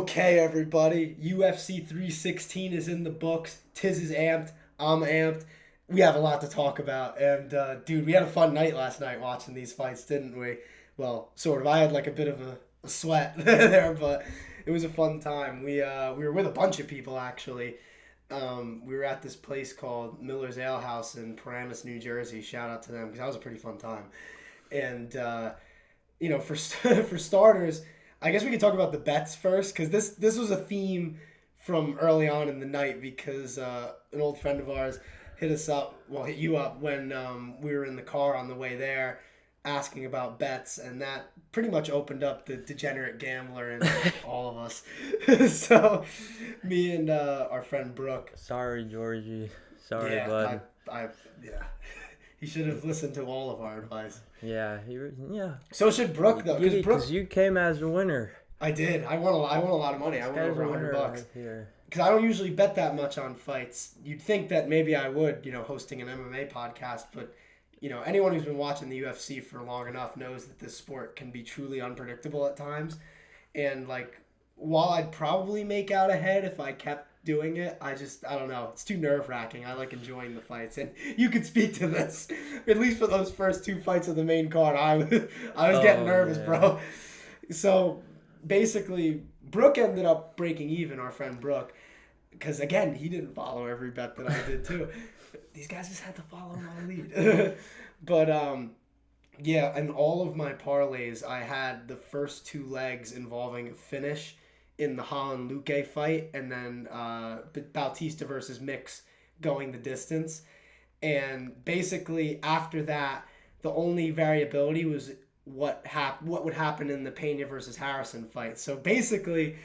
Okay, everybody. UFC 316 is in the books. Tiz is amped. I'm amped. We have a lot to talk about. And, dude, we had a fun night last night watching these fights, didn't we? Well, sort of. I had like a bit of a sweat there, but it was a fun time. We were with a bunch of people, actually. We were at this place called Miller's Ale House in Paramus, New Jersey. Shout out to them because that was a pretty fun time. And, for for starters, I guess we could talk about the bets first because this was a theme from early on in the night because an old friend of ours hit you up when we were in the car on the way there asking about bets, and that pretty much opened up the degenerate gambler in all of us. So me and our friend Brooke. Sorry, Georgie. Sorry, bud. Yeah. He should have listened to all of our advice. Yeah. So should Brooke, though. Because you came as a winner. I did. I won a lot of money. I won over $100. Right, because I don't usually bet that much on fights. You'd think that maybe I would, hosting an MMA podcast, but, anyone who's been watching the UFC for long enough knows that this sport can be truly unpredictable at times. And, while I'd probably make out ahead if I kept doing it, I don't know. It's too nerve-wracking. I like enjoying the fights. And you could speak to this. At least for those first two fights of the main card, I was getting nervous, bro. So, basically, Brooke ended up breaking even, our friend Brooke. Because, again, he didn't follow every bet that I did, too. These guys just had to follow my lead. But, in all of my parlays, I had the first two legs involving a finish in the Holland Luque fight, and then Bautista versus Mix going the distance. And basically, after that, the only variability was what would happen in the Pena versus Harrison fight. So basically,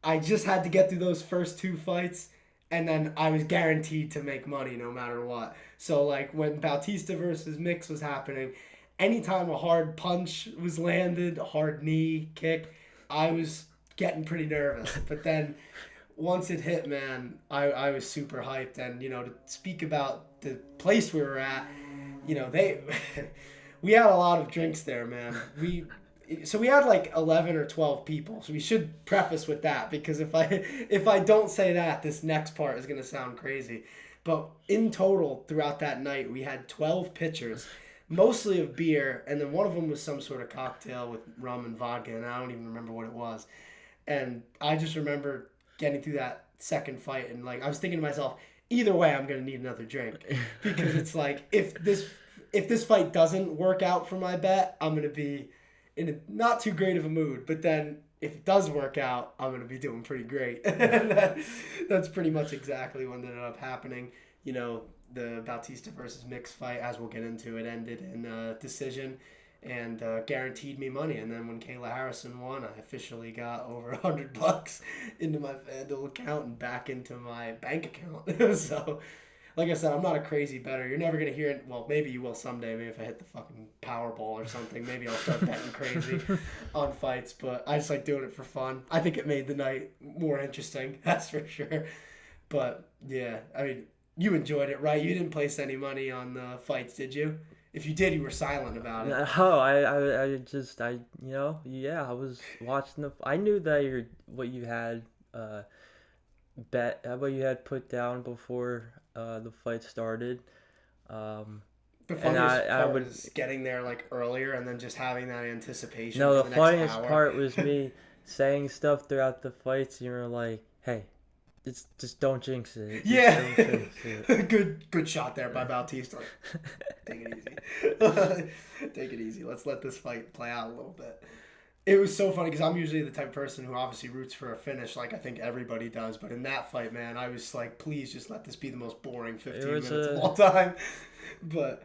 I just had to get through those first two fights, and then I was guaranteed to make money no matter what. So, when Bautista versus Mix was happening, anytime a hard punch was landed, a hard knee, kick, I was getting pretty nervous. But then once it hit, man, I was super hyped. And, to speak about the place we were at, we had a lot of drinks there, man. We had 11 or 12 people. So we should preface with that, because if I don't say that, this next part is going to sound crazy. But in total, throughout that night, we had 12 pitchers, mostly of beer, and then one of them was some sort of cocktail with rum and vodka, and I don't even remember what it was. And I just remember getting through that second fight, and I was thinking to myself, either way, I'm going to need another drink. Because it's if this fight doesn't work out for my bet, I'm going to be in a not too great of a mood. But then if it does work out, I'm going to be doing pretty great. And that's pretty much exactly what ended up happening. The Bautista versus Mix fight, as we'll get into, it ended in a decision and guaranteed me money. And then when Kayla Harrison won, I officially got over $100 into my FanDuel account and back into my bank account. So, like I said, I'm not a crazy bettor. You're never going to hear it. Well, maybe you will someday. Maybe if I hit the fucking Powerball or something, maybe I'll start betting crazy on fights. But I just like doing it for fun. I think it made the night more interesting, that's for sure. But, yeah, I mean, you enjoyed it, right? You didn't place any money on the fights, did you? If you did, you were silent about it. No, I was watching I knew that what you had what you had put down before the fight started. The funniest part was getting there earlier and then just having that anticipation. No, for the next funniest hour. part was me saying stuff throughout the fights, and you were like, "Hey, just don't jinx it." Don't jinx it. Good shot there by Bautista. Take it easy. Take it easy. Let's let this fight play out a little bit. It was so funny because I'm usually the type of person who obviously roots for a finish, I think everybody does. But in that fight, man, I was like, please just let this be the most boring 15 minutes of all time. But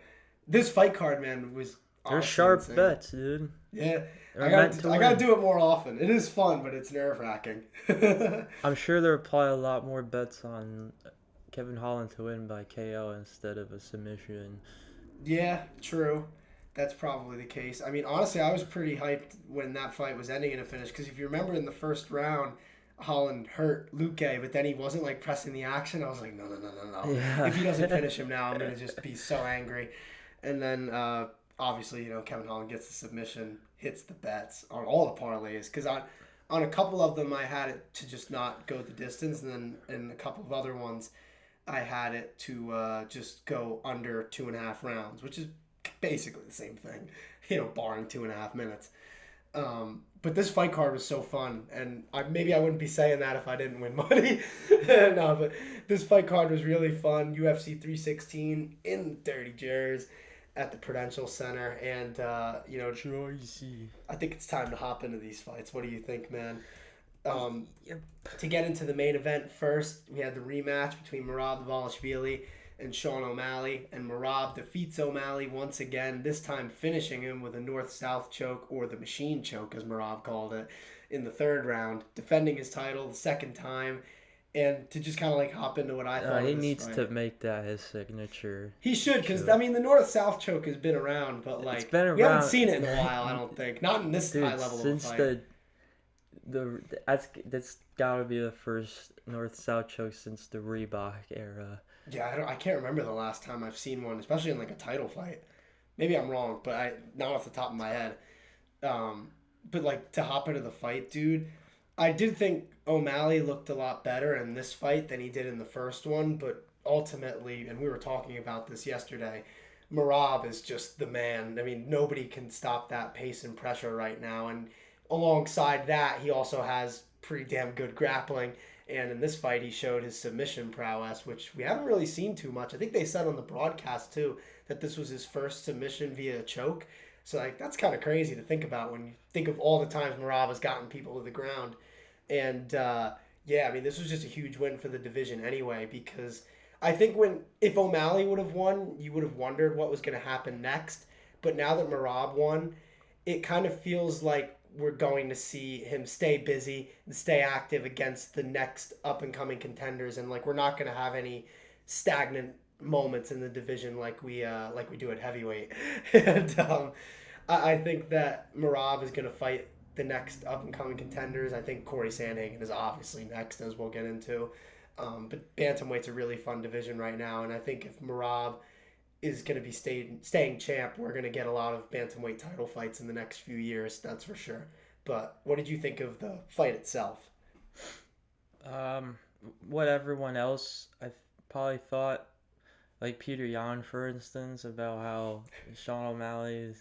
this fight card, man, was they're sharp insane bets, dude. Yeah. I gotta do it more often. It is fun, but it's nerve-wracking. I'm sure there are probably a lot more bets on Kevin Holland to win by KO instead of a submission. Yeah, true. That's probably the case. I mean, honestly, I was pretty hyped when that fight was ending in a finish, because if you remember in the first round, Holland hurt Luque, but then he wasn't pressing the action. I was like, no. Yeah. If he doesn't finish him now, I'm going to just be so angry. And then, obviously, Kevin Holland gets the submission, hits the bets on all the parlays, because on a couple of them, I had it to just not go the distance, and then in a couple of other ones, I had it to just go under 2.5 rounds, which is basically the same thing, barring 2.5 minutes. But this fight card was so fun, and maybe I wouldn't be saying that if I didn't win money. No, but this fight card was really fun. UFC 316 in Dirty Jers at the Prudential Center, and I think it's time to hop into these fights. What do you think, man? Yep. To get into the main event first, we had the rematch between Merab Dvalishvili and Sean O'Malley, and Merab defeats O'Malley once again, this time finishing him with a north-south choke, or the machine choke as Merab called it, in the third round, defending his title the second time. And to just kind of like hop into what I thought he of this needs fight. to make that his signature. He should, because the north-south choke has been around, but like we haven't seen it in a while. I don't think, not in this high level since of fight. That's gotta be the first north-south choke since the Reebok era. Yeah, I can't remember the last time I've seen one, especially in like a title fight. Maybe I'm wrong, but not off the top of my head. But like to hop into the fight, dude, I did think O'Malley looked a lot better in this fight than he did in the first one, but ultimately, and we were talking about this yesterday, Merab is just the man. I mean, nobody can stop that pace and pressure right now, and alongside that, he also has pretty damn good grappling. And in this fight, he showed his submission prowess, which we haven't really seen too much. I think they said on the broadcast, too, that this was his first submission via a choke. So, like, that's kind of crazy to think about when you think of all the times Merab has gotten people to the ground. And, this was just a huge win for the division anyway, because I think if O'Malley would have won, you would have wondered what was going to happen next. But now that Merab won, it kind of feels like we're going to see him stay busy and stay active against the next up-and-coming contenders, and like we're not going to have any stagnant moments in the division like we do at heavyweight. And I think that Merab is going to fight the next up-and-coming contenders. I think Corey Sandhagen is obviously next, as we'll get into. But bantamweight's a really fun division right now, and I think if Merab is going to be staying champ, we're going to get a lot of bantamweight title fights in the next few years, that's for sure. But what did you think of the fight itself? What everyone else I probably thought, like Peter Yan, for instance, about how Sean O'Malley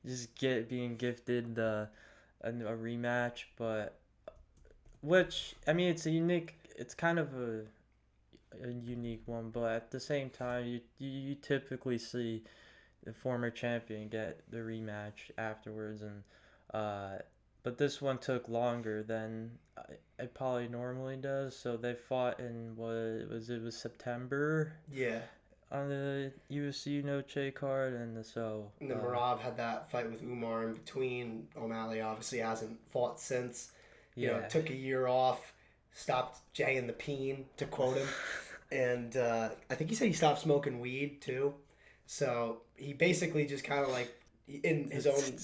is just being gifted a rematch, but it's kind of a unique one, but at the same time, you typically see the former champion get the rematch afterwards, and but this one took longer than it probably normally does. So they fought in it was September. Yeah. On the UFC Noche card, and then Merab had that fight with Umar in between. O'Malley obviously hasn't fought since. Took a year off, stopped jaying the peen, to quote him. And I think he said he stopped smoking weed, too. So he basically just kind of like, in his own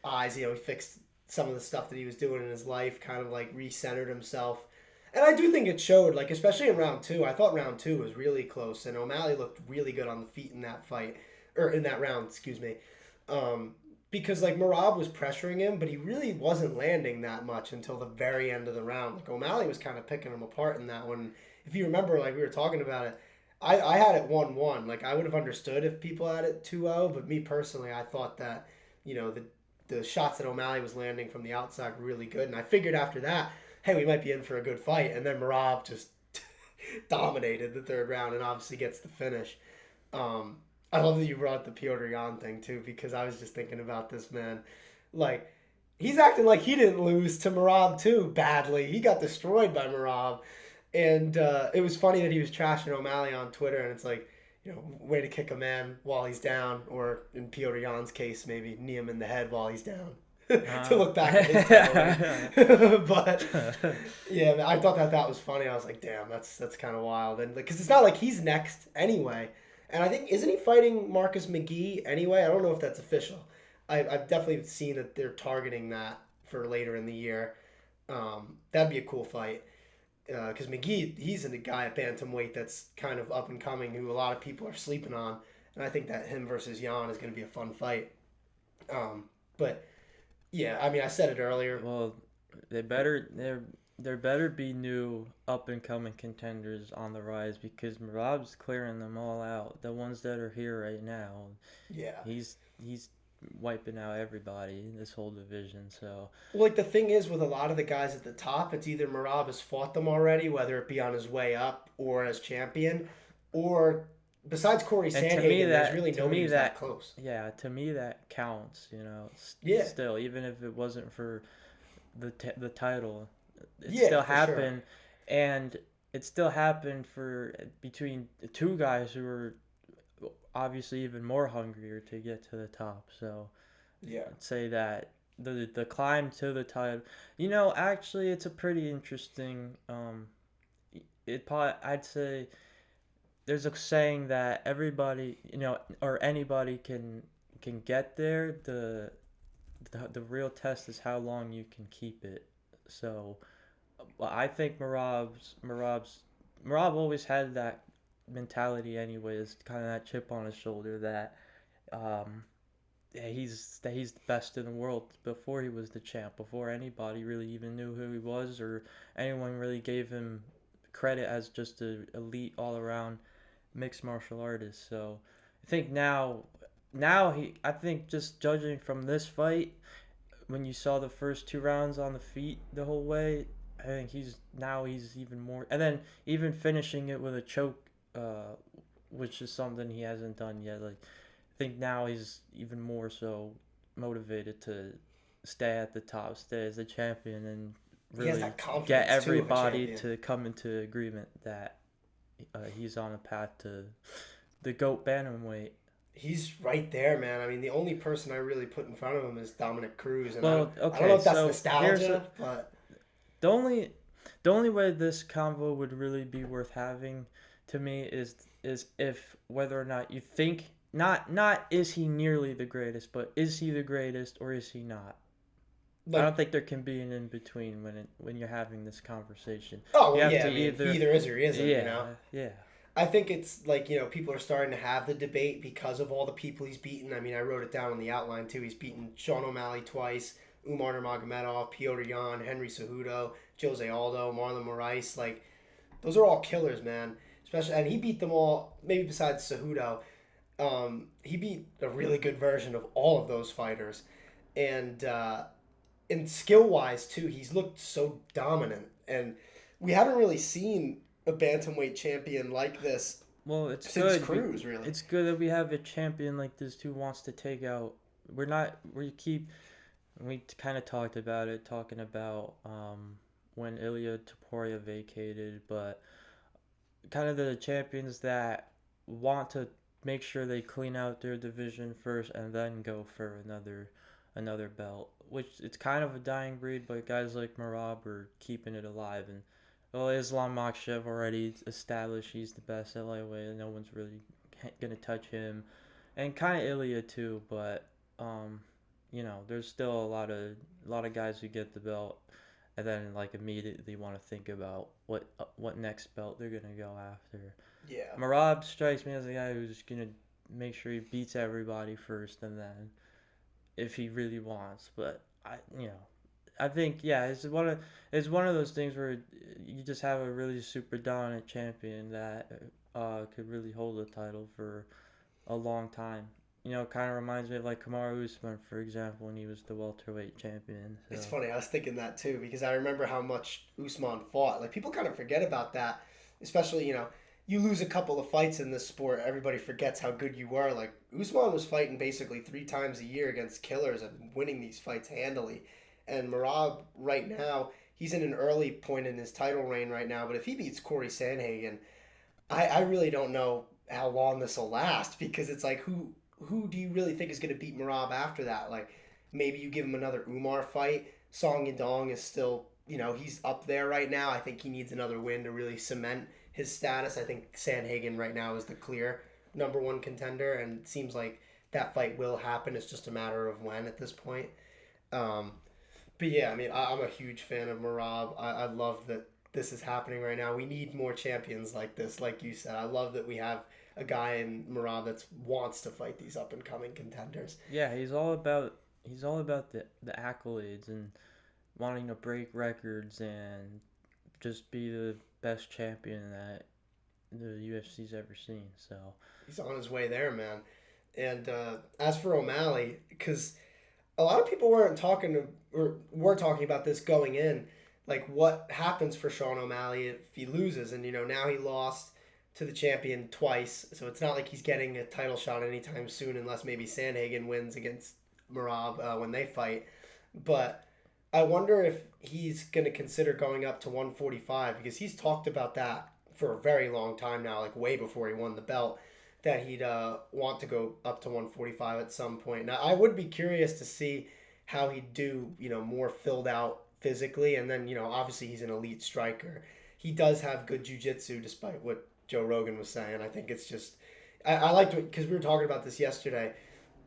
eyes, he fixed some of the stuff that he was doing in his life, kind of like recentered himself. And I do think it showed, like, especially in round two. I thought round two was really close, and O'Malley looked really good on the feet in that fight, or in that round, excuse me. Because, like, Merab was pressuring him, but he really wasn't landing that much until the very end of the round. Like, O'Malley was kind of picking him apart in that one. If you remember, like, we were talking about it, I had it 1-1. Like, I would have understood if people had it 2-0, but me personally, I thought that, the shots that O'Malley was landing from the outside were really good. And I figured after that, hey, we might be in for a good fight. And then Merab just dominated the third round and obviously gets the finish. I love that you brought the Piotr Jan thing, too, because I was just thinking about this, man. Like, he's acting like he didn't lose to Merab, too, badly. He got destroyed by Merab. And it was funny that he was trashing O'Malley on Twitter, and it's like, way to kick a man while he's down, or in Piotr Jan's case, maybe knee him in the head while he's down. To look back at his title. But yeah, man, I thought that was funny. I was like, damn, that's kind of wild. And because it's not like he's next anyway. And I think, isn't he fighting Marcus McGee anyway? I don't know if that's official. I've definitely seen that they're targeting that for later in the year. That'd be a cool fight. Because McGee, he's a guy at bantamweight that's kind of up and coming, who a lot of people are sleeping on. And I think that him versus Jan is going to be a fun fight. But yeah, I mean, I said it earlier. Well, There better be new up and coming contenders on the rise because Merab's clearing them all out. The ones that are here right now, Yeah. he's wiping out everybody in this whole division. So Well, like the thing is with a lot of the guys at the top, it's either Merab has fought them already, whether it be on his way up or as champion, or besides Corey and to me Sandhagen, there's that really to nobody me who's that that close. yeah to me that counts. Yeah. Still even if it wasn't for the title, it Yeah, still for sure. happened, and it still happened for between the two guys who were obviously even more hungrier to get to the top. So Yeah. I'd say that the climb to the title, actually it's a pretty interesting. I'd say there's a saying that everybody or anybody can get there. The real test is how long you can keep it. So I think Merab always had that mentality anyways, kind of that chip on his shoulder that um, he's the best in the world before he was the champ, before anybody really even knew who he was or anyone really gave him credit as just a elite all around mixed martial artist. So I think I think just judging from this fight, when you saw the first two rounds on the feet the whole way, I think he's even more, and then even finishing it with a choke, which is something he hasn't done yet. Like I think now he's even more so motivated to stay at the top, stay as a champion, and He has really that get confidence too of a everybody champion. to come into agreement that he's on a path to the GOAT bantamweight. He's right there, man. I mean, the only person I really put in front of him is Dominic Cruz, and Well, I don't know okay, if that's so nostalgia, but the only the only way this convo would really be worth having to me is if whether or not you think not is he nearly the greatest, but is he the greatest or is he not? I like, don't think there can be an in between when you're having this conversation. oh You well, have yeah. to I mean, he either either is or he isn't. yeah. I think it's like, people are starting to have the debate because of all the people he's beaten. I mean, I wrote it down on the outline too. He's beaten Sean O'Malley twice, Umar Nurmagomedov, Piotr Jan, Henry Cejudo, Jose Aldo, Marlon Moraes. Like, those are all killers, man. Especially, and he beat them all. Maybe besides Cejudo, he beat a really good version of all of those fighters, and skill wise too, he's looked so dominant. And we haven't really seen a bantamweight champion like this Well, it's since good. Cruz, really. It's good that we have a champion like this who wants to take out. We're not. We kind of talked about it, talking about when Ilya Taporia vacated, but kind of the champions that want to make sure they clean out their division first and then go for another belt. Which it's kind of a dying breed, but guys like Merab are keeping it alive. And well, Islam Makhachev already established he's the best lightweight, and no one's really gonna touch him. And kind of Ilya too, but there's still a lot of guys who get the belt and then like immediately want to think about what next belt they're gonna go after. Yeah. Merab strikes me as a guy who's gonna make sure he beats everybody first, and then if he really wants. But I think yeah, it's one of those things where you just have a really super dominant champion that could really hold the title for a long time. Kind of reminds me of like Kamaru Usman, for example, when he was the welterweight champion. So. It's funny. I was thinking that too because I remember how much Usman fought. Like, people kind of forget about that, especially you lose a couple of fights in this sport, everybody forgets how good you were. Like, Usman was fighting basically 3 times a year against killers and winning these fights handily. And Merab right now, he's in an early point in his title reign right now. But if he beats Corey Sandhagen, I really don't know how long this will last because it's like who do you really think is going to beat Merab after that? Like, maybe you give him another Umar fight. Song Yadong is still, he's up there right now. I think he needs another win to really cement his status. I think Sandhagen right now is the clear number one contender, and it seems like that fight will happen. It's just a matter of when at this point. Um, but yeah, I mean, I'm a huge fan of Merab. I love that this is happening right now. We need more champions like this, like you said. I love that we have a guy in Merab that wants to fight these up and coming contenders. Yeah, he's all about the accolades, and wanting to break records and just be the best champion that the UFC's ever seen. So he's on his way there, man. And as for O'Malley, because a lot of people weren't talking or were talking about this going in, like what happens for Sean O'Malley if he loses, and now he lost to the champion twice, so it's not like he's getting a title shot anytime soon, unless maybe Sandhagen wins against Merab when they fight. But I wonder if he's going to consider going up to 145, because he's talked about that for a very long time now, like way before he won the belt, that he'd want to go up to 145 at some point. Now, I would be curious to see how he'd do, more filled out physically. And then, obviously he's an elite striker. He does have good jiu-jitsu, despite what Joe Rogan was saying. I think it's just, I liked it, because we were talking about this yesterday.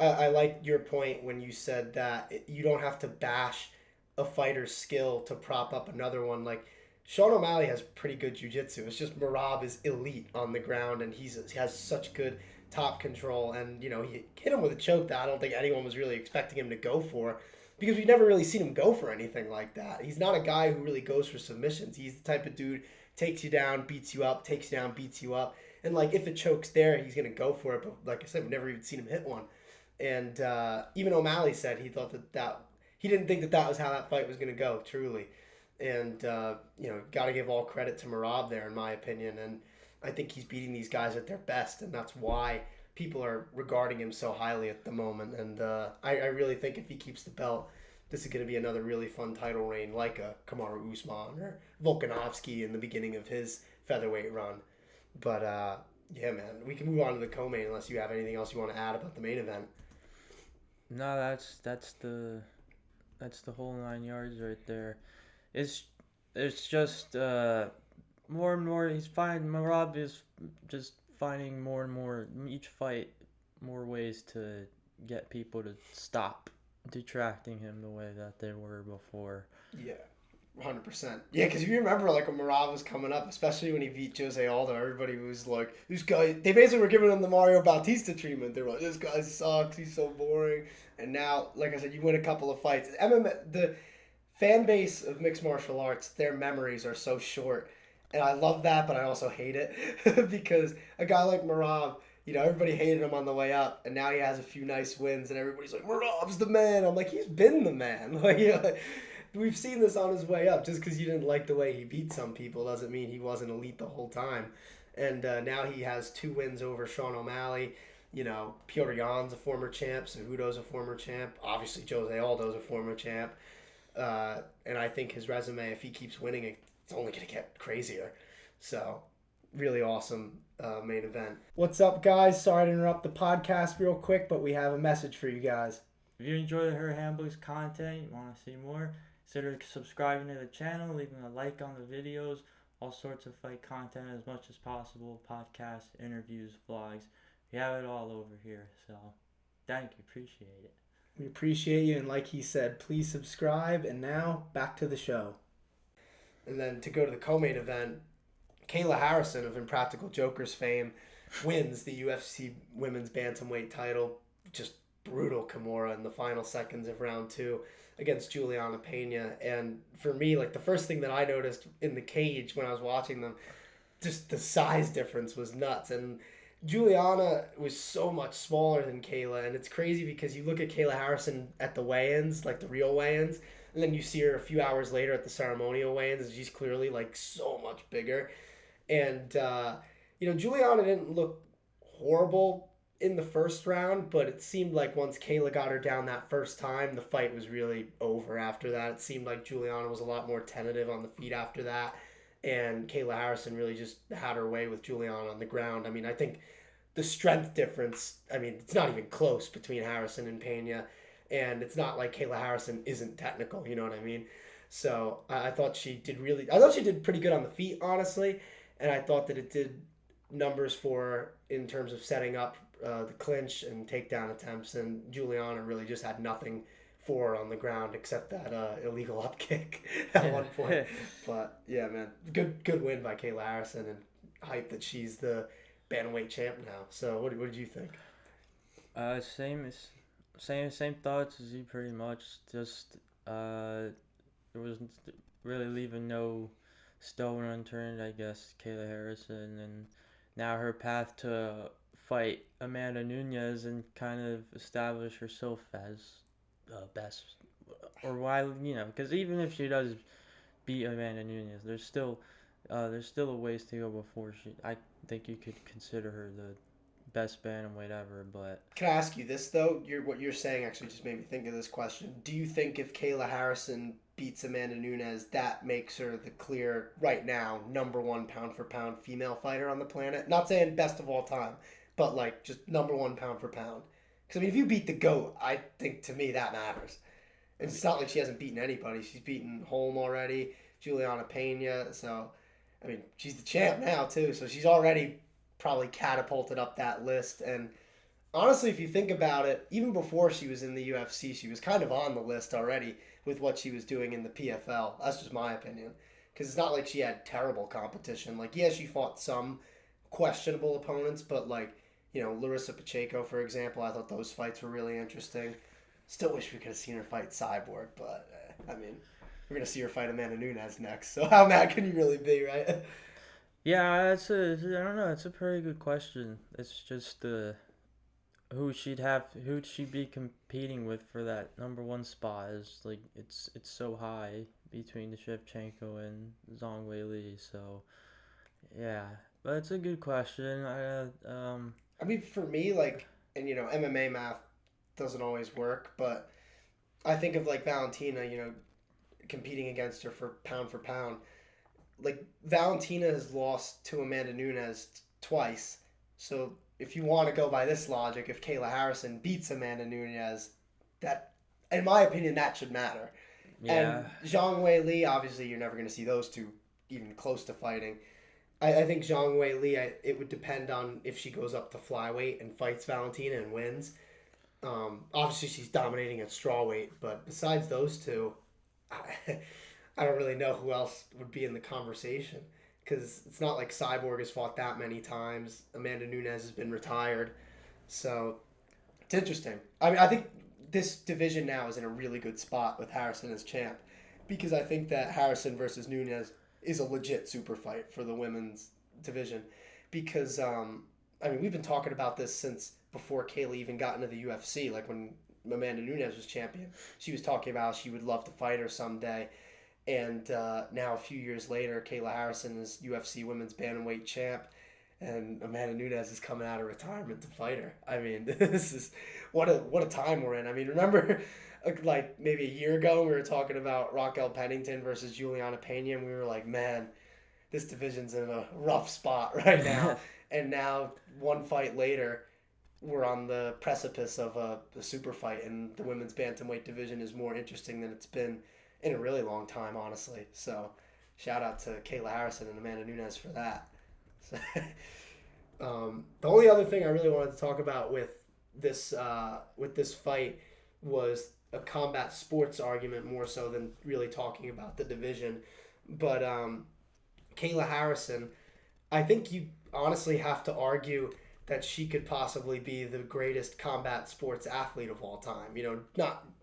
I liked your point when you said that you don't have to bash a fighter's skill to prop up another one. Like, Sean O'Malley has pretty good jiu-jitsu. It's just Merab is elite on the ground, and he has such good top control. And, he hit him with a choke that I don't think anyone was really expecting him to go for, because we've never really seen him go for anything like that. He's not a guy who really goes for submissions. He's the type of dude, takes you down, beats you up, takes you down, beats you up. And, like, if it chokes there, he's going to go for it. But, like I said, we've never even seen him hit one. And even O'Malley said he thought that he didn't think that was how that fight was going to go, truly. And, got to give all credit to Merab there, in my opinion. And I think he's beating these guys at their best, and that's why people are regarding him so highly at the moment. And I really think if he keeps the belt, this is going to be another really fun title reign, like a Kamaru Usman or Volkanovski in the beginning of his featherweight run. But, yeah, man, we can move on to the co-main unless you have anything else you want to add about the main event. No, that's the whole 9 yards right there. It's just more and more Merab is just finding more and more each fight more ways to get people to stop detracting him the way that they were before. Yeah, 100%. Yeah, because if you remember, like, when Merab was coming up, especially when he beat Jose Aldo, everybody was like, this guy, they basically were giving him the Mario Bautista treatment. They were like, this guy sucks, he's so boring. And now, like I said, you win a couple of fights. The fan base of mixed martial arts, their memories are so short. And I love that, but I also hate it because a guy like Merab, everybody hated him on the way up, and now he has a few nice wins, and everybody's like, Merab's the man. I'm like, he's been the man. Like, we've seen this on his way up. Just because you didn't like the way he beat some people doesn't mean he wasn't elite the whole time. And now he has 2 wins over Sean O'Malley. Petr Yan's a former champ, Cejudo's a former champ. Obviously, Jose Aldo's a former champ. And I think his resume, if he keeps winning, it's only going to get crazier. So, really awesome main event. What's up, guys? Sorry to interrupt the podcast real quick, but we have a message for you guys. If you enjoy the Her Hamblers content, you want to see more, consider subscribing to the channel, leaving a like on the videos, all sorts of fight content as much as possible, podcasts, interviews, vlogs. We have it all over here, so thank you, appreciate it. We appreciate you, and like he said, please subscribe. And now, back to the show. And then to go to the co-main event, Kayla Harrison of Impractical Jokers fame wins the UFC Women's Bantamweight title. Just brutal Kimura in the final seconds of round 2 against Juliana Pena. And for me, like, the first thing that I noticed in the cage when I was watching them, just the size difference was nuts. And Juliana was so much smaller than Kayla, and it's crazy because you look at Kayla Harrison at the weigh-ins, like the real weigh-ins, and then you see her a few hours later at the ceremonial weigh-ins, and she's clearly, like, so much bigger. And, Juliana didn't look horrible in the first round, but it seemed like once Kayla got her down that first time, the fight was really over after that. It seemed like Juliana was a lot more tentative on the feet after that, and Kayla Harrison really just had her way with Juliana on the ground. I mean, I think the strength difference, it's not even close between Harrison and Pena, and it's not like Kayla Harrison isn't technical, you know what I mean? So I thought she did pretty good on the feet, honestly, and I thought that it did numbers for her in terms of setting up the clinch and takedown attempts, and Juliana really just had nothing for her on the ground except that illegal up kick at one point. But yeah, man, good win by Kayla Harrison, and hype that she's the bantamweight champ now. So what did you think? Same thoughts as you, pretty much. Just it was really leaving no stone unturned, I guess, Kayla Harrison, and now her path to fight Amanda Nunes and kind of establish herself as best, or why, because even if she does beat Amanda Nunes, there's still a ways to go before I think you could consider her the best bantamweight ever, but Can I ask you this though? What you're saying actually just made me think of this question. Do you think if Kayla Harrison beats Amanda Nunes, that makes her the clear right now number one pound for pound female fighter on the planet? Not saying best of all time, but like just number one pound for pound. Because I mean, if you beat the GOAT, I think to me that matters. And it's not like she hasn't beaten anybody. She's beaten Holm already, Juliana Pena. So I mean, she's the champ now too. So she's already probably catapulted up that list. And honestly, if you think about it, even before she was in the UFC, she was kind of on the list already with what she was doing in the PFL. That's just my opinion. Because it's not like she had terrible competition. Like, yeah, she fought some questionable opponents, but like, Larissa Pacheco, for example, I thought those fights were really interesting. Still wish we could have seen her fight Cyborg, but I mean, we're going to see her fight Amanda Nunes next. So how mad can you really be, right? yeah, I don't know, it's a pretty good question. It's just who'd she be competing with for that number one spot is like it's so high between the Shevchenko and Zhang Weili, so yeah, but it's a good question. I mean, for me, like, and MMA math doesn't always work, but I think of like Valentina, competing against her for pound. Like Valentina has lost to Amanda Nunes twice, so if you want to go by this logic, if Kayla Harrison beats Amanda Nunes, that, in my opinion, that should matter. Yeah, And Zhang Weili, obviously, you're never going to see those two even close to fighting. I think Zhang Weili, it would depend on if she goes up to flyweight and fights Valentina and wins. Obviously, she's dominating at strawweight, but besides those two, I don't really know who else would be in the conversation because it's not like Cyborg has fought that many times. Amanda Nunes has been retired, so it's interesting. I mean, I think this division now is in a really good spot with Harrison as champ because I think that Harrison versus Nunes is a legit super fight for the women's division because I mean we've been talking about this since before Kayla even got into the UFC. Like when Amanda Nunes was champion, she was talking about she would love to fight her someday. And now a few years later, Kayla Harrison is UFC Women's Bantamweight champ, and Amanda Nunes is coming out of retirement to fight her. I mean, this is what a time we're in. I mean, remember, like maybe a year ago, we were talking about Raquel Pennington versus Juliana Pena, and we were like, man, this division's in a rough spot right now. And now, one fight later, we're on the precipice of a super fight, and the women's bantamweight division is more interesting than it's been in a really long time, honestly. So, shout out to Kayla Harrison and Amanda Nunes for that. So, the only other thing I really wanted to talk about with this fight was a combat sports argument more so than really talking about the division. But Kayla Harrison, I think you honestly have to argue that she could possibly be the greatest combat sports athlete of all time.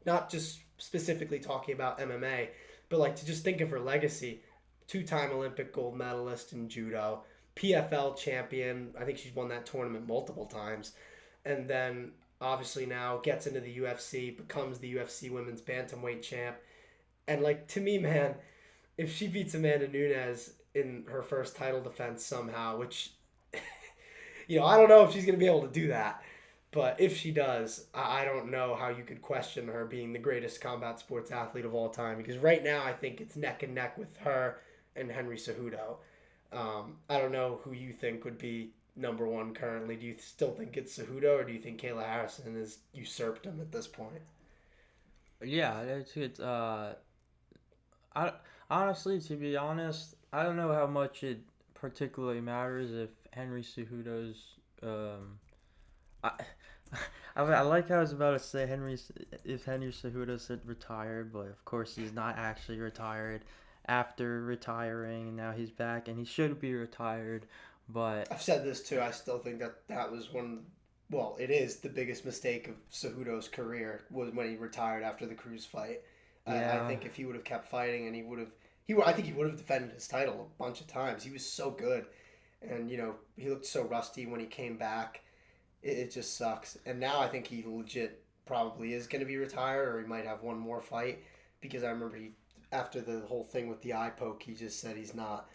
Not just specifically talking about MMA, but like to just think of her legacy. 2-time Olympic gold medalist in judo, PFL champion. I think she's won that tournament multiple times. And then obviously now gets into the UFC, becomes the UFC women's bantamweight champ. And like to me, man, if she beats Amanda Nunes in her first title defense somehow, which I don't know if she's going to be able to do that. But if she does, I don't know how you could question her being the greatest combat sports athlete of all time. Because right now, I think it's neck and neck with her and Henry Cejudo. I don't know who you think would be number one currently. Do you still think it's Cejudo, or do you think Kayla Harrison has usurped him at this point? yeah, I honestly, to be honest, I don't know how much it particularly matters if Henry Cejudo's I, I like how I was about to say if Henry Cejudo said retired, but of course he's not actually retired. After retiring, and now he's back, and he should be retired. But I've said this too. I still think that was it is the biggest mistake of Cejudo's career was when he retired after the Cruz fight. I Yeah. think if he would have kept fighting and I think he would have defended his title a bunch of times. He was so good, and he looked so rusty when he came back. It just sucks. And now I think he legit probably is going to be retired, or he might have one more fight, because I remember after the whole thing with the eye poke, he just said he's not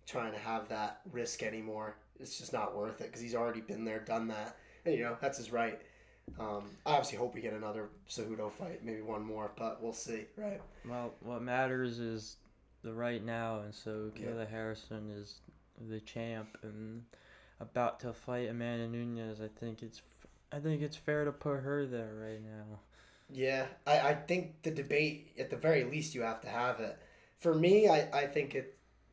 trying to have that risk anymore. It's just not worth it because he's already been there, done that, and that's his right. I obviously hope we get another Cejudo fight, maybe one more, but we'll see, right? Well, what matters is the right now, and so Kayla Harrison is the champ and about to fight Amanda Nunes. I think it's fair to put her there right now. Yeah, I think the debate, at the very least, you have to have it. For me, I think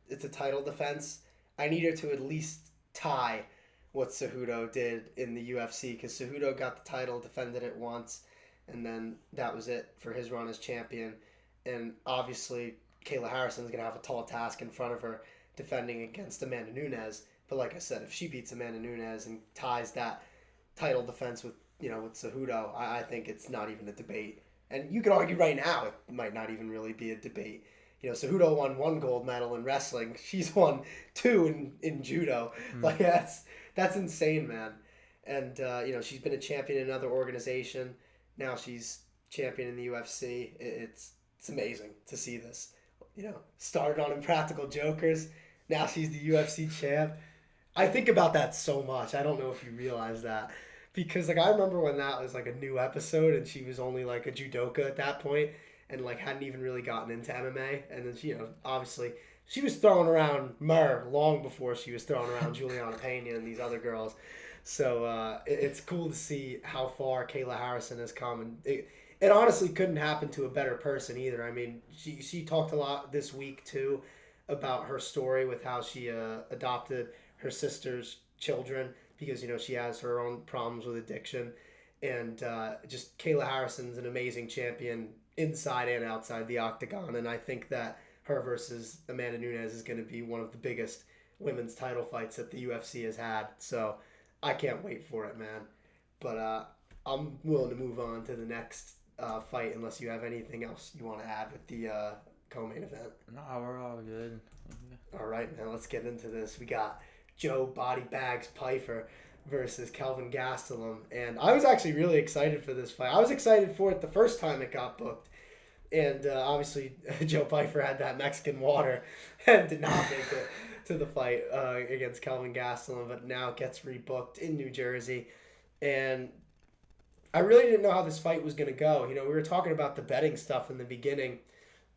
it's a title defense. I need her to at least tie what Cejudo did in the UFC, because Cejudo got the title, defended it once, and then that was it for his run as champion. And obviously, Kayla Harrison's going to have a tall task in front of her defending against Amanda Nunes. But like I said, if she beats Amanda Nunes and ties that title defense with Cejudo, I think it's not even a debate. And you could argue right now it might not even really be a debate. Cejudo won 1 gold medal in wrestling. She's won 2 in judo. Like that's insane, man. And she's been a champion in another organization. Now she's champion in the UFC. It's amazing to see this. Started on Impractical Jokers. Now she's the UFC champ. I think about that so much. I don't know if you realize that. Because I remember when that was a new episode and she was only a judoka at that point and hadn't even really gotten into MMA. And then she, obviously she was throwing around Mer long before she was throwing around Juliana Pena and these other girls. So it's cool to see how far Kayla Harrison has come, and it honestly couldn't happen to a better person either. I mean, she talked a lot this week too about her story with how she adopted her sister's children because she has her own problems with addiction, and just Kayla Harrison's an amazing champion inside and outside the octagon, and I think that her versus Amanda Nunes is going to be one of the biggest women's title fights that the UFC has had. So I can't wait for it, man. But I'm willing to move on to the next fight unless you have anything else you want to add with the co-main event. No, we're all good. All right, now let's get into this. We got Joe Body Bags Pyfer versus Kelvin Gastelum, and I was actually really excited for this fight. I was excited for it the first time it got booked, and obviously Joe Pyfer had that Mexican water and did not make it to the fight against Kelvin Gastelum, but now gets rebooked in New Jersey. And I really didn't know how this fight was going to go. We were talking about the betting stuff in the beginning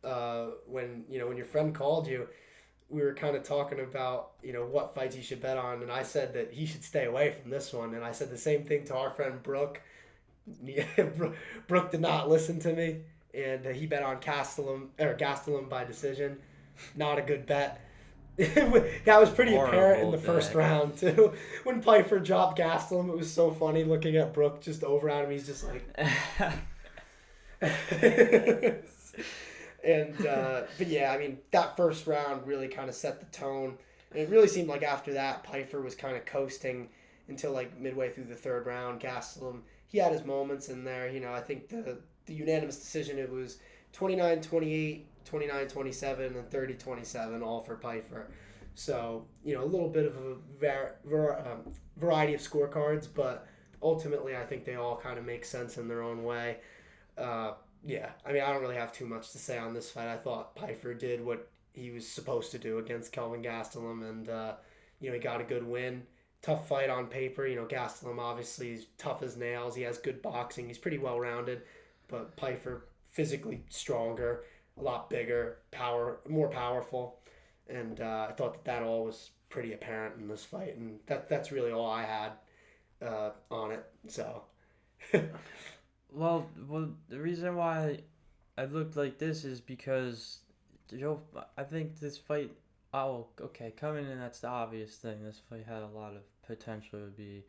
when your friend called you. We were kind of talking about, what fights you should bet on, and I said that he should stay away from this one, and I said the same thing to our friend Brooke. Brooke did not listen to me, and he bet on Gastelum by decision. Not a good bet. That was pretty apparent in the first round, too. When Pyfer dropped Gastelum, it was so funny looking at Brooke just over at him. He's just like... And but yeah, I mean, that first round really kind of set the tone, and it really seemed like after that Pyfer was kind of coasting until midway through the third round. Gastelum, he had his moments in there. I think the unanimous decision, it was 29-28, 29-27, and 30-27 all for Pyfer. So a little bit of a variety of scorecards, but ultimately I think they all kind of make sense in their own way. Yeah, I mean, I don't really have too much to say on this fight. I thought Pyfer did what he was supposed to do against Kelvin Gastelum, and, he got a good win. Tough fight on paper. Gastelum obviously is tough as nails. He has good boxing. He's pretty well-rounded, but Pyfer physically stronger, a lot bigger, more powerful, and I thought that all was pretty apparent in this fight, and that's really all I had on it, so... Well, the reason why I looked like this is because I think this fight. Oh, okay, coming in, that's the obvious thing. This fight had a lot of potential to be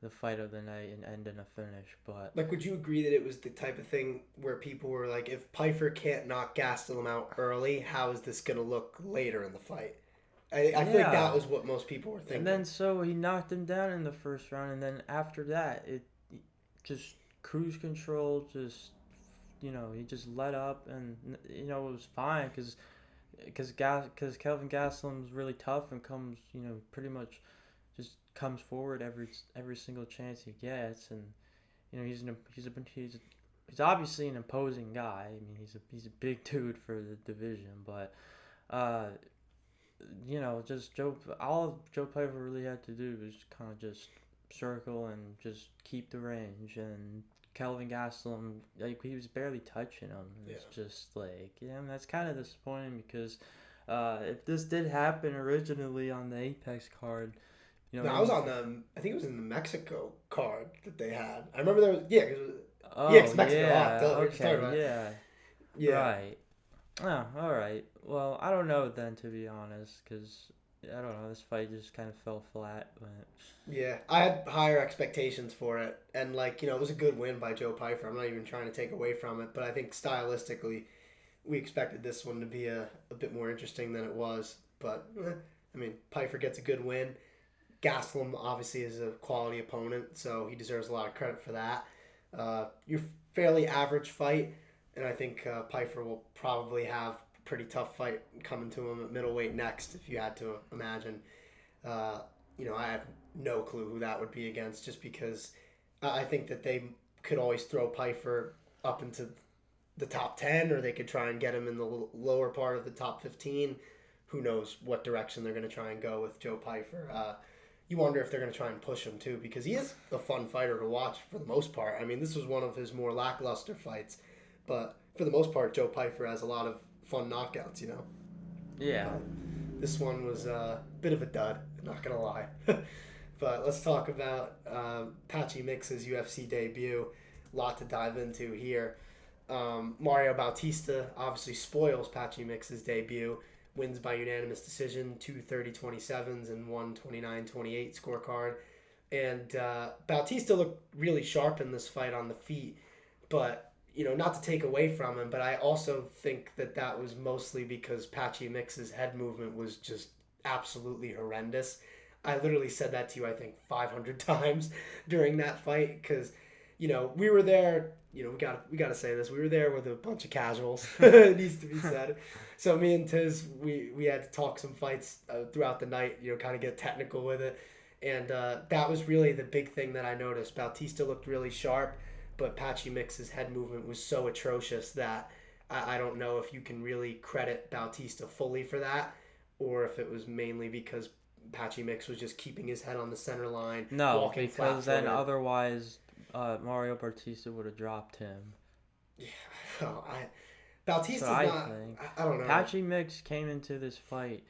the fight of the night and end in a finish. But would you agree that it was the type of thing where people were like, if Pyfer can't knock Gastelum out early, how is this gonna look later in the fight? I feel like that was what most people were thinking. And then so he knocked him down in the first round, and then after that, it just cruise control, just he just let up, and it was fine because Kelvin Gastelum's really tough and comes pretty much just comes forward every single chance he gets, and he's obviously an imposing guy. I mean, he's a big dude for the division, but uh, just all Joe Pyfer really had to do was kind of just circle and just keep the range, and Kelvin Gastelum, like, he was barely touching him. It's just like, that's kind of disappointing because if this did happen originally on the Apex card, No, I was on I think it was in the Mexico card that they had. I remember there was, because Mexico. Yeah, Okay, yeah. Right. Oh, all right. Well, I don't know then, to be honest, because I don't know. This fight just kind of fell flat. But Yeah, I had higher expectations for it, and it was a good win by Joe Pyfer. I'm not even trying to take away from it, but I think stylistically, we expected this one to be a bit more interesting than it was. But I mean, Pyfer gets a good win. Gastelum obviously is a quality opponent, so he deserves a lot of credit for that. Your fairly average fight, and I think Pyfer will probably have a pretty tough fight coming to him at middleweight next, if you had to imagine. I have no clue who that would be against, just because I think that they could always throw Pyfer up into the top 10, or they could try and get him in the lower part of the top 15. Who knows what direction they're going to try and go with Joe Pyfer. You wonder if they're going to try and push him too, because he is a fun fighter to watch for the most part. I mean, this was one of his more lackluster fights, but for the most part, Joe Pyfer has a lot of fun knockouts, Yeah. This one was a bit of a dud, not going to lie. But let's talk about Patchy Mix's UFC debut. A lot to dive into here. Mario Bautista obviously spoils Patchy Mix's debut. Wins by unanimous decision, 2 30-27s and 1 29-28 scorecard. And Bautista looked really sharp in this fight on the feet, but, not to take away from him, but I also think that was mostly because Patchy Mix's head movement was just absolutely horrendous. I literally said that to you, I think, 500 times during that fight, because, we were there. We got to say this. We were there with a bunch of casuals. It needs to be said. So me and Tiz, we had to talk some fights throughout the night. Kind of get technical with it, and that was really the big thing that I noticed. Bautista looked really sharp, but Patchy Mix's head movement was so atrocious that I don't know if you can really credit Bautista fully for that, or if it was mainly because Patchy Mix was just keeping his head on the center line. No, because then otherwise Mario Bautista would have dropped him. Yeah, Bautista's I don't know. Patchy Mix came into this fight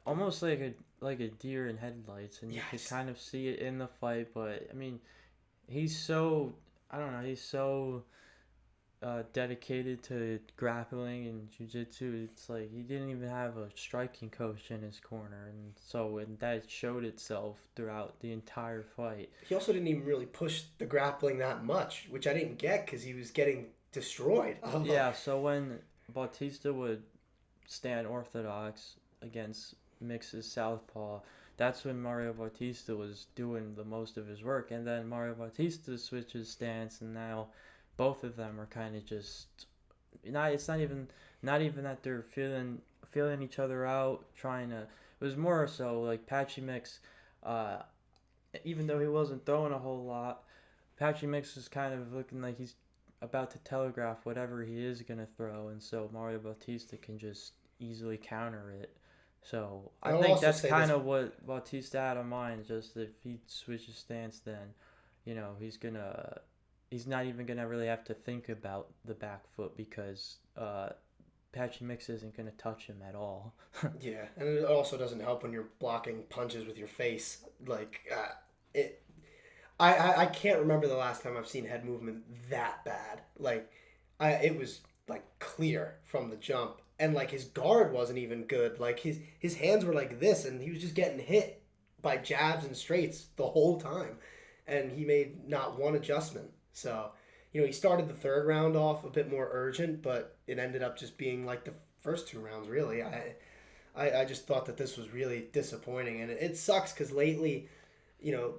almost like a deer in headlights, and you could kind of see it in the fight. But I mean, he's so dedicated to grappling and jiu-jitsu. It's like he didn't even have a striking coach in his corner, and that showed itself throughout the entire fight. He also didn't even really push the grappling that much, which I didn't get because he was getting destroyed. Yeah, so when Bautista would stand orthodox against Mix's southpaw, that's when Mario Bautista was doing the most of his work, and then Mario Bautista switches stance, and now both of them are kind of just it's not even that they're feeling each other out, trying to. It was more so like Patchy Mix, even though he wasn't throwing a whole lot, Patchy Mix is kind of looking like he's about to telegraph whatever he is gonna throw, and so Mario Bautista can just easily counter it. So I think that's kind of what Bautista had in mind. Just if he switches stance, then he's not even gonna really have to think about the back foot, because Patchy Mix isn't gonna touch him at all. Yeah, and it also doesn't help when you're blocking punches with your face. I can't remember the last time I've seen head movement that bad. It was clear from the jump, and his guard wasn't even good. His hands were like this, and he was just getting hit by jabs and straights the whole time, and he made not one adjustment. So, he started the third round off a bit more urgent, but it ended up just being like the first two rounds, really. I just thought that this was really disappointing, and it sucks because lately,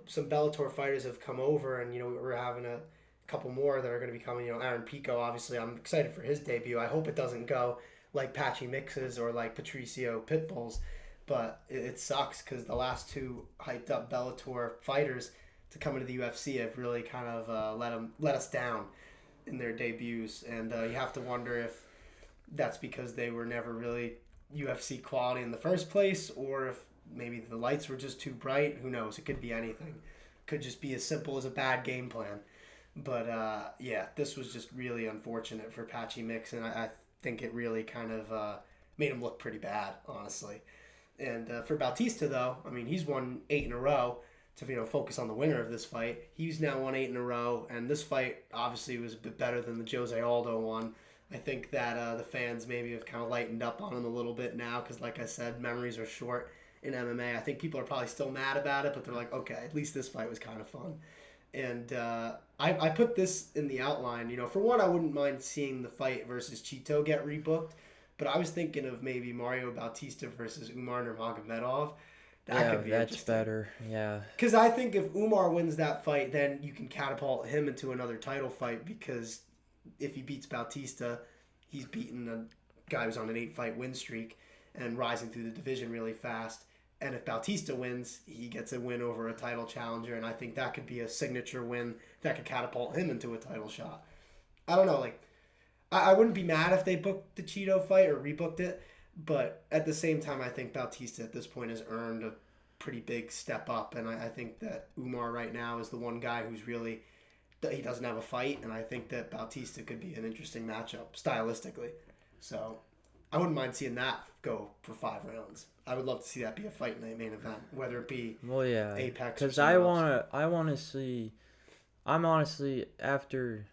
some Bellator fighters have come over, and, we're having a couple more that are going to be coming. Aaron Pico, obviously, I'm excited for his debut. I hope it doesn't go like Patchy Mixes or like Patricio Pitbulls, but it sucks because the last two hyped up Bellator fighters to come into the UFC have really kind of let us down in their debuts, and you have to wonder if that's because they were never really UFC quality in the first place, or if maybe the lights were just too bright. Who knows? It could be anything. Could just be as simple as a bad game plan. But this was just really unfortunate for Patchy Mix, and I think it really kind of made him look pretty bad, honestly. And for Bautista, though, I mean, he's won 8 in a row. To focus on the winner of this fight, he's now won 8 in a row, and this fight obviously was a bit better than the Jose Aldo one. I think that the fans maybe have kind of lightened up on him a little bit now because, like I said, memories are short in MMA. I think people are probably still mad about it, but they're like, okay, at least this fight was kind of fun. And I put this in the outline. For one, I wouldn't mind seeing the fight versus Chito get rebooked, but I was thinking of maybe Mario Bautista versus Umar Nurmagomedov. That could be that's better. Yeah. Because I think if Umar wins that fight, then you can catapult him into another title fight because if he beats Bautista, he's beaten a guy who's on an 8-fight win streak and rising through the division really fast. And if Bautista wins, he gets a win over a title challenger, and I think that could be a signature win that could catapult him into a title shot. I don't know, I wouldn't be mad if they booked the Cheeto fight or rebooked it, but at the same time, I think Bautista at this point has earned a pretty big step up, and I think that Umar right now is the one guy who's really, he doesn't have a fight, and I think that Bautista could be an interesting matchup stylistically. So I wouldn't mind seeing that go for 5 rounds. I would love to see that be a fight night main event, whether it be Apex. Because I want to see. I'm honestly after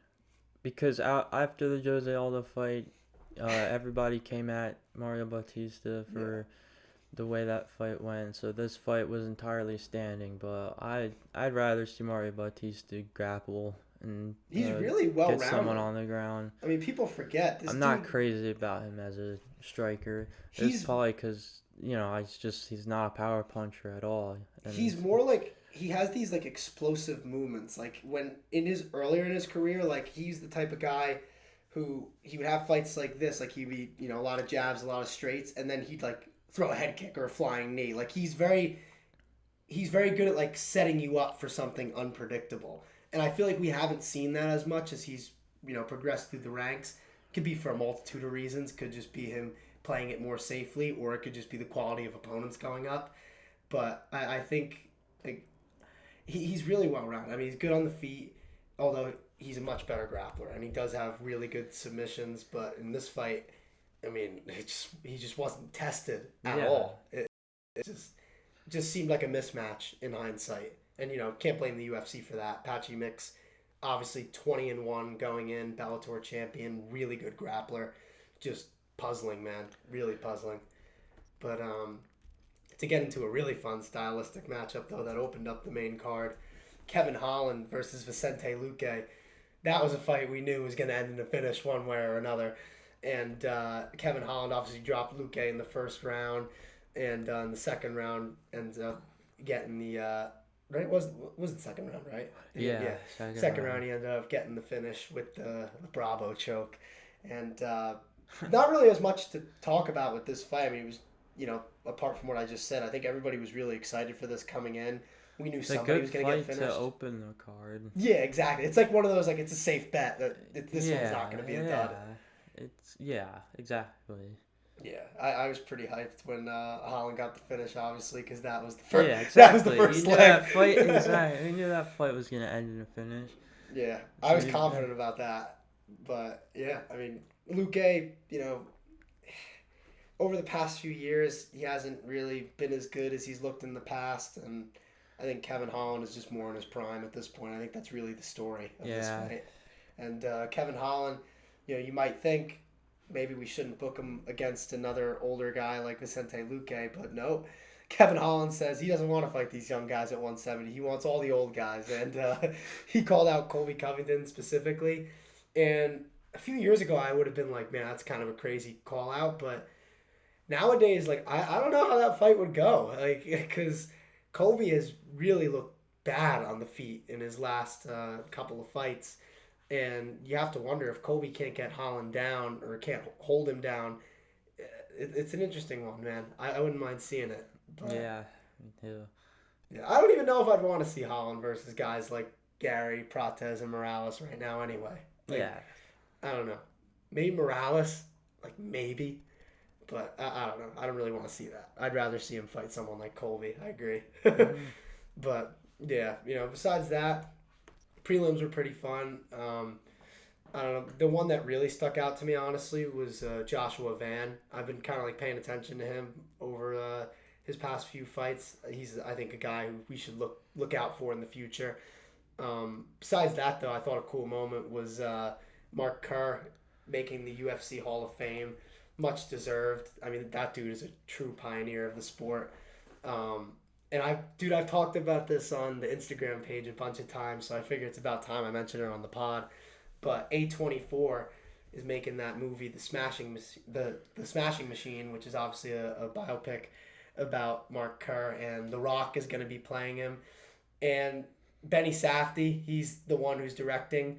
the Jose Aldo fight, everybody came at Mario Bautista for the way that fight went. So this fight was entirely standing, but I'd rather see Mario Bautista grapple and he's really well get someone on the ground. I mean, people forget this. I'm not crazy about him as a striker. It's probably because he's not a power puncher at all. And he's more like he has these explosive movements. Like when earlier in his career, he's the type of guy who he would have fights like this. Like he'd be a lot of jabs, a lot of straights, and then he'd throw a head kick or a flying knee. He's very good at setting you up for something unpredictable. And I feel like we haven't seen that as much as he's progressed through the ranks. Could be for a multitude of reasons. Could just be him playing it more safely, or it could just be the quality of opponents going up. But I think he's really well rounded. I mean, he's good on the feet, although he's a much better grappler, and he does have really good submissions. But in this fight, I mean, he just wasn't tested at all. It just seemed like a mismatch in hindsight. And, can't blame the UFC for that. Patchy Mix, obviously 20-1 going in, Bellator champion, really good grappler. Just puzzling, man. Really puzzling. But to get into a really fun stylistic matchup, though, that opened up the main card, Kevin Holland versus Vicente Luque. That was a fight we knew was going to end in a finish one way or another. And Kevin Holland obviously dropped Luque in the first round, and in the second round ends up getting the right was the second round, right? Yeah. Second round he ended up getting the finish with the Bravo choke, and not really as much to talk about with this fight. I mean, it was apart from what I just said, I think everybody was really excited for this coming in. We knew somebody was going to get finished. To open the card. Yeah, exactly. It's one of those it's a safe bet that this one's not going to be a dud. Exactly. Yeah, I was pretty hyped when Holland got the finish, obviously, because that was the first. Yeah, exactly. That was the first leg. That fight, exactly. We knew that fight was gonna end in a finish. Yeah, I was confident about that, but yeah, I mean, Luque, over the past few years, he hasn't really been as good as he's looked in the past, and I think Kevin Holland is just more in his prime at this point. I think that's really the story of this fight. And Kevin Holland, you might think maybe we shouldn't book him against another older guy like Vicente Luque, but no. Kevin Holland says he doesn't want to fight these young guys at 170. He wants all the old guys, and he called out Colby Covington specifically. And a few years ago, I would have been like, man, that's kind of a crazy call out, but nowadays, I don't know how that fight would go, because Colby has really looked bad on the feet in his last couple of fights. And you have to wonder if Colby can't get Holland down or can't hold him down. It's an interesting one, man. I wouldn't mind seeing it. But, Yeah, me too. yeah, I don't even know if I'd want to see Holland versus guys like Gary, Prates, and Morales right now anyway. Like, Yeah. I don't know. Maybe Morales, like maybe. But I don't know. I don't really want to see that. I'd rather see him fight someone like Colby. I agree. But, yeah, besides that, prelims were pretty fun. I don't know. The one that really stuck out to me, honestly, was Joshua Van. I've been kind of like paying attention to him over his past few fights. He's, I think, a guy who we should look out for in the future. Besides that, though, I thought a cool moment was Mark Kerr making the UFC Hall of Fame. Much deserved. I mean, that dude is a true pioneer of the sport. And I've talked about this on the Instagram page a bunch of times, so I figure it's about time I mention it on the pod. But A24 is making that movie, The Smashing Machine, which is obviously a biopic about Mark Kerr, and The Rock is going to be playing him. And Benny Safdie, he's the one who's directing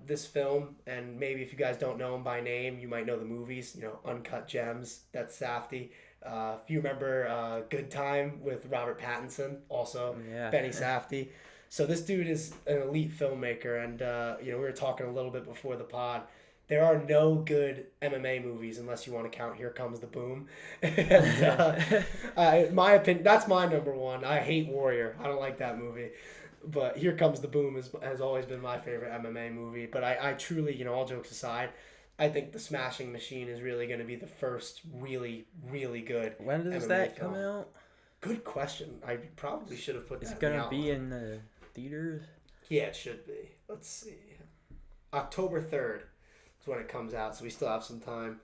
this film. And maybe if you guys don't know him by name, you might know the movies, Uncut Gems, that's Safdie. If you remember Good Time with Robert Pattinson, also Benny Safdie. So this dude is an elite filmmaker, and we were talking a little bit before the pod. There are no good MMA movies unless you want to count Here Comes the Boom. And in my opinion, that's my number one. I hate Warrior. I don't like that movie. But Here Comes the Boom has always been my favorite MMA movie. But I truly, all jokes aside, I think The Smashing Machine is really going to be the first really, really good When does MMA that film. come out? Good question. I probably should have put that Is in it the going to be outline. in the theaters? Yeah, it should be. Let's see. October 3rd is when it comes out, so we still have some time.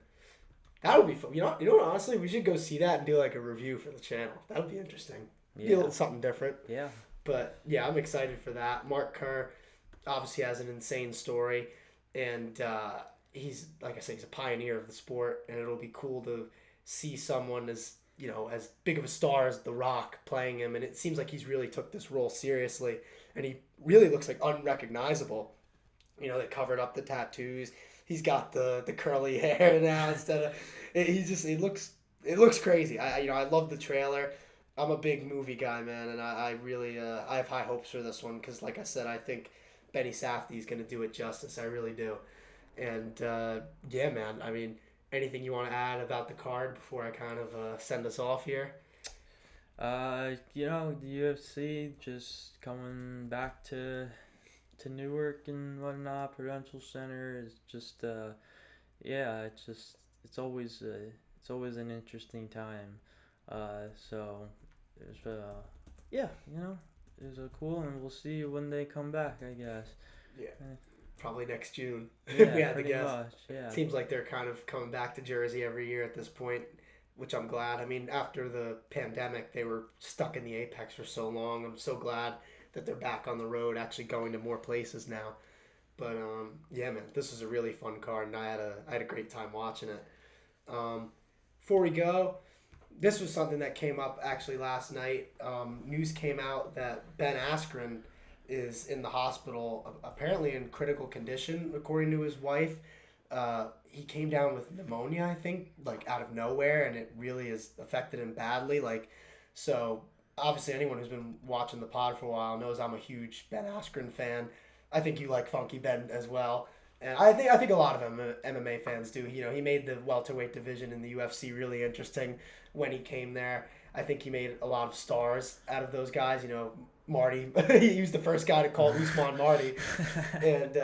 That would be fun. You know what, honestly, we should go see that and do like a review for the channel. That would be interesting. Be a little something different. Yeah. But yeah, I'm excited for that. Mark Kerr obviously has an insane story, and he's, like I say, he's a pioneer of the sport, and it'll be cool to see someone as big of a star as The Rock playing him, and it seems like he's really took this role seriously, and he really looks like unrecognizable. They covered up the tattoos. He's got the curly hair now instead of it looks crazy. I love the trailer. I'm a big movie guy, man, and I really I have high hopes for this one because, like I said, I think Benny Safdie is going to do it justice. I really do. And yeah, man, I mean, anything you want to add about the card before I kind of send us off here? The UFC just coming back to Newark and whatnot, Prudential Center is just it's always an interesting time. So it's it's cool, and we'll see when they come back, I guess. Yeah. Probably next June, Yeah, if we had to pretty guess. much, yeah. Seems like they're kind of coming back to Jersey every year at this point, which I'm glad. I mean, after the pandemic, they were stuck in the Apex for so long. I'm so glad that they're back on the road, actually going to more places now. But yeah, man, this is a really fun card, and I had a great time watching it. Before we go, this was something that came up actually last night. News came out that Ben Askren is in the hospital, apparently in critical condition, according to his wife. He came down with pneumonia, I think, like out of nowhere, and it really has affected him badly. So obviously anyone who's been watching the pod for a while knows I'm a huge Ben Askren fan. I think you like Funky Ben as well. And I think a lot of MMA fans do. He made the welterweight division in the UFC really interesting when he came there. I think he made a lot of stars out of those guys. Marty, he was the first guy to call Usman Marty. And,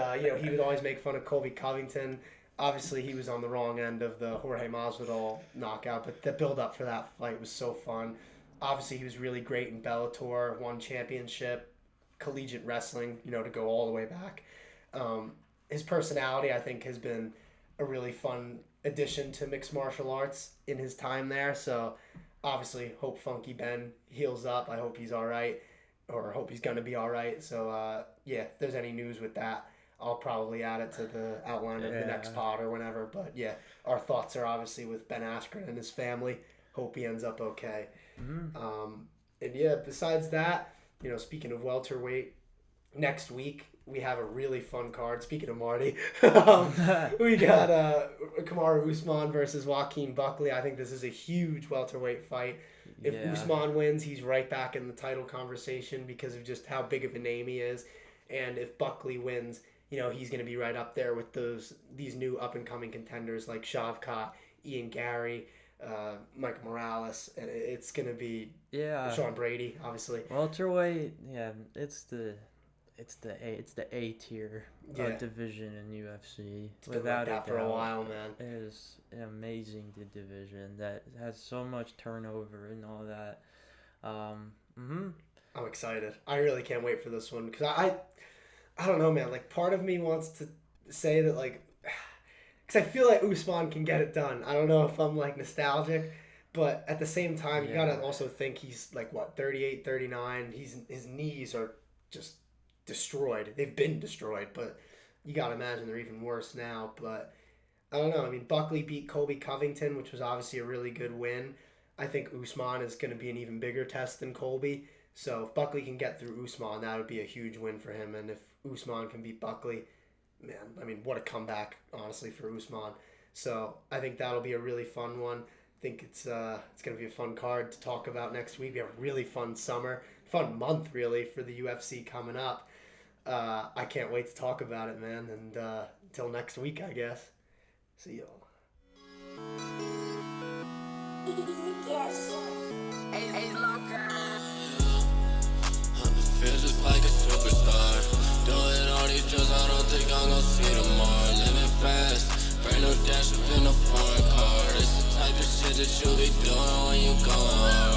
he would always make fun of Colby Covington. Obviously, he was on the wrong end of the Jorge Masvidal knockout, but the build-up for that fight was so fun. Obviously, he was really great in Bellator, won championship, collegiate wrestling, to go all the way back. His personality, I think, has been a really fun addition to mixed martial arts in his time there. So, obviously, hope Funky Ben heals up. I hope he's all right, or hope he's going to be all right. So, if there's any news with that, I'll probably add it to the outline of the next pod or whenever. But, yeah, our thoughts are obviously with Ben Askren and his family. Hope he ends up okay. Mm-hmm. And, besides that, speaking of welterweight, next week we have a really fun card. Speaking of Marty, we got Kamaru Usman versus Joaquin Buckley. I think this is a huge welterweight fight. If Usman wins, he's right back in the title conversation because of just how big of a name he is. And if Buckley wins, you know, he's going to be right up there with these new up-and-coming contenders like Shavkat, Ian Gary, Mike Morales, and it's going to be Sean Brady, obviously. Welterweight, it's the A tier division in UFC. It's been like that for a while, man. It is amazing, the division that has so much turnover and all that. I'm excited. I really can't wait for this one because I don't know, man. Like, part of me wants to say that, like, because I feel like Usman can get it done. I don't know if I'm, like, nostalgic, but at the same time, you got to also think he's, like, 38, 39. His knees are just destroyed. They've been destroyed, but you got to imagine they're even worse now. But I don't know. I mean, Buckley beat Colby Covington, which was obviously a really good win. I think Usman is going to be an even bigger test than Colby. So if Buckley can get through Usman, that would be a huge win for him. And if Usman can beat Buckley, man, I mean, what a comeback, honestly, for Usman. So I think that'll be a really fun one. I think it's going to be a fun card to talk about next week. We have a really fun fun month, really, for the UFC coming up. I can't wait to talk about it, man. And until next week, I guess. See y'all. Feel just like a superstar. Doing all these drugs, I don't think I'm gonna see tomorrow. Living fast, brand new dash up in a foreign car. It's the type of shit that you be doing when you going hard.